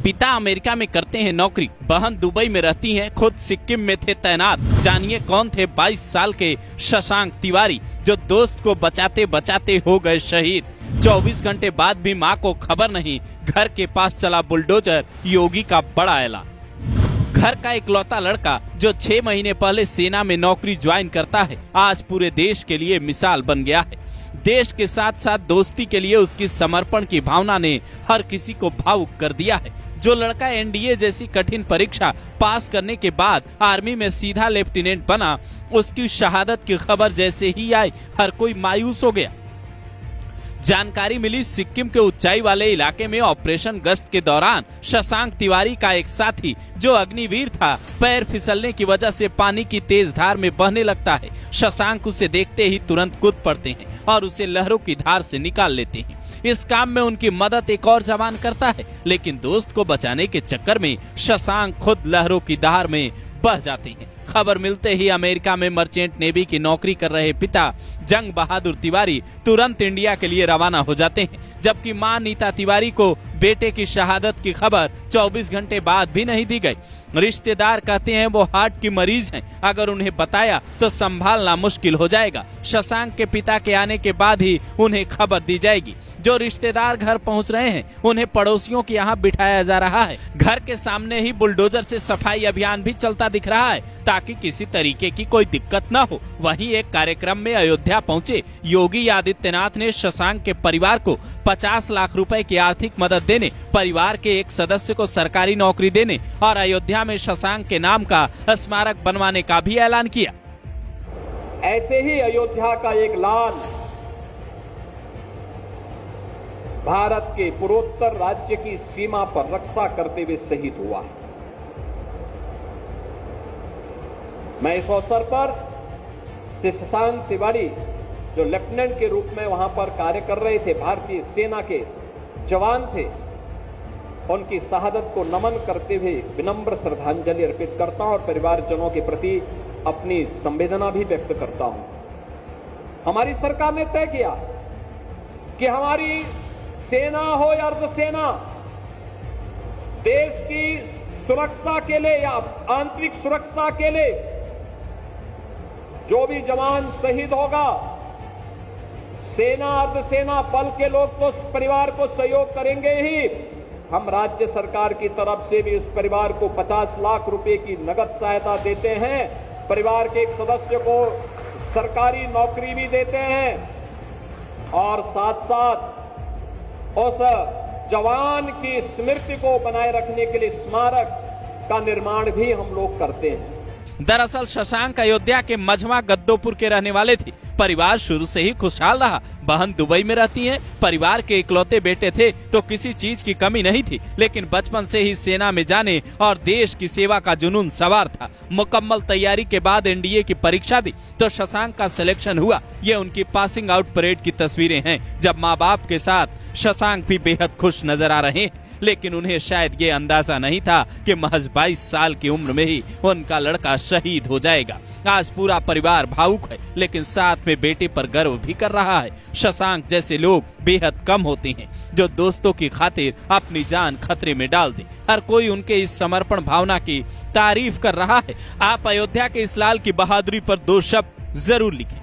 पिता अमेरिका में करते हैं नौकरी, बहन दुबई में रहती हैं, खुद सिक्किम में थे तैनात। जानिए कौन थे 22 साल के शशांक तिवारी, जो दोस्त को बचाते बचाते हो गए शहीद। 24 घंटे बाद भी मां को खबर नहीं, घर के पास चला बुलडोजर, योगी का बड़ा ऐलान। घर का इकलौता लड़का जो 6 महीने पहले सेना में नौकरी ज्वाइन करता है, आज पूरे देश के लिए मिसाल बन गया है। देश के साथ साथ दोस्ती के लिए उसकी समर्पण की भावना ने हर किसी को भावुक कर दिया है। जो लड़का एनडीए जैसी कठिन परीक्षा पास करने के बाद आर्मी में सीधा लेफ्टिनेंट बना, उसकी शहादत की खबर जैसे ही आई हर कोई मायूस हो गया। जानकारी मिली, सिक्किम के ऊंचाई वाले इलाके में ऑपरेशन गश्त के दौरान शशांक तिवारी का एक साथी जो अग्निवीर था, पैर फिसलने की वजह से पानी की तेज धार में बहने लगता है। शशांक उसे देखते ही तुरंत कूद पड़ते हैं और उसे लहरों की धार से निकाल लेते हैं। इस काम में उनकी मदद एक और जवान करता है, लेकिन दोस्त को बचाने के चक्कर में शशांक खुद लहरों की धार में बह जाते हैं। खबर मिलते ही अमेरिका में मर्चेंट नेवी की नौकरी कर रहे पिता जंग बहादुर तिवारी तुरंत इंडिया के लिए रवाना हो जाते हैं, जबकि मां नीता तिवारी को बेटे की शहादत की खबर 24 घंटे बाद भी नहीं दी गई। रिश्तेदार कहते हैं वो हार्ट की मरीज हैं, अगर उन्हें बताया तो संभालना मुश्किल हो जाएगा। शशांक के पिता के आने के बाद ही उन्हें खबर दी जाएगी। जो रिश्तेदार घर पहुंच रहे हैं, उन्हें पड़ोसियों के यहाँ बिठाया जा रहा है। घर के सामने ही बुलडोजर से सफाई अभियान भी चलता दिख रहा है, ताकि किसी तरीके की कोई दिक्कत न हो। वहीं एक कार्यक्रम में अयोध्या पहुंचे योगी आदित्यनाथ ने शशांक के परिवार को 50 लाख रुपए की आर्थिक मदद देने, परिवार के एक सदस्य को सरकारी नौकरी देने और अयोध्या में शशांक के नाम का स्मारक बनवाने का भी ऐलान किया। ऐसे ही अयोध्या का एक लाल भारत के पूर्वोत्तर राज्य की सीमा पर रक्षा करते हुए शहीद हुआ। मैं इस अवसर पर शशांक तिवारी जो लेफ्टिनेंट के रूप में वहां पर कार्य कर रहे थे, भारतीय सेना के जवान थे, उनकी शहादत को नमन करते हुए विनम्र श्रद्धांजलि अर्पित करता हूं और परिवारजनों के प्रति अपनी संवेदना भी व्यक्त करता हूं। हमारी सरकार ने तय किया कि हमारी सेना हो या अर्धसेना, देश की सुरक्षा के लिए या आंतरिक सुरक्षा के लिए जो भी जवान शहीद होगा, सेना अर्धसेना बल के लोग तो उस परिवार को सहयोग करेंगे ही, हम राज्य सरकार की तरफ से भी उस परिवार को 50 लाख रुपए की नगद सहायता देते हैं। परिवार के एक सदस्य को सरकारी नौकरी भी देते हैं और साथ साथ उस जवान की स्मृति को बनाए रखने के लिए स्मारक का निर्माण भी हम लोग करते हैं। दरअसल शशांक अयोध्या के मझवा गद्दोपुर के रहने वाले थे। परिवार शुरू से ही खुशहाल रहा। बहन दुबई में रहती हैं। परिवार के इकलौते बेटे थे तो किसी चीज की कमी नहीं थी, लेकिन बचपन से ही सेना में जाने और देश की सेवा का जुनून सवार था। मुकम्मल तैयारी के बाद एनडीए की परीक्षा दी तो शशांक का सिलेक्शन हुआ। ये उनकी पासिंग आउट परेड की तस्वीरें हैं, जब माँ बाप के साथ शशांक भी बेहद खुश नजर आ रहे हैं। लेकिन उन्हें शायद ये अंदाजा नहीं था कि महज 22 साल की उम्र में ही उनका लड़का शहीद हो जाएगा। आज पूरा परिवार भावुक है, लेकिन साथ में बेटे पर गर्व भी कर रहा है। शशांक जैसे लोग बेहद कम होते हैं जो दोस्तों की खातिर अपनी जान खतरे में डाल दें। हर कोई उनके इस समर्पण भावना की तारीफ कर रहा है। आप अयोध्या के इस लाल की बहादुरी पर 2 शब्द जरूर लिखें।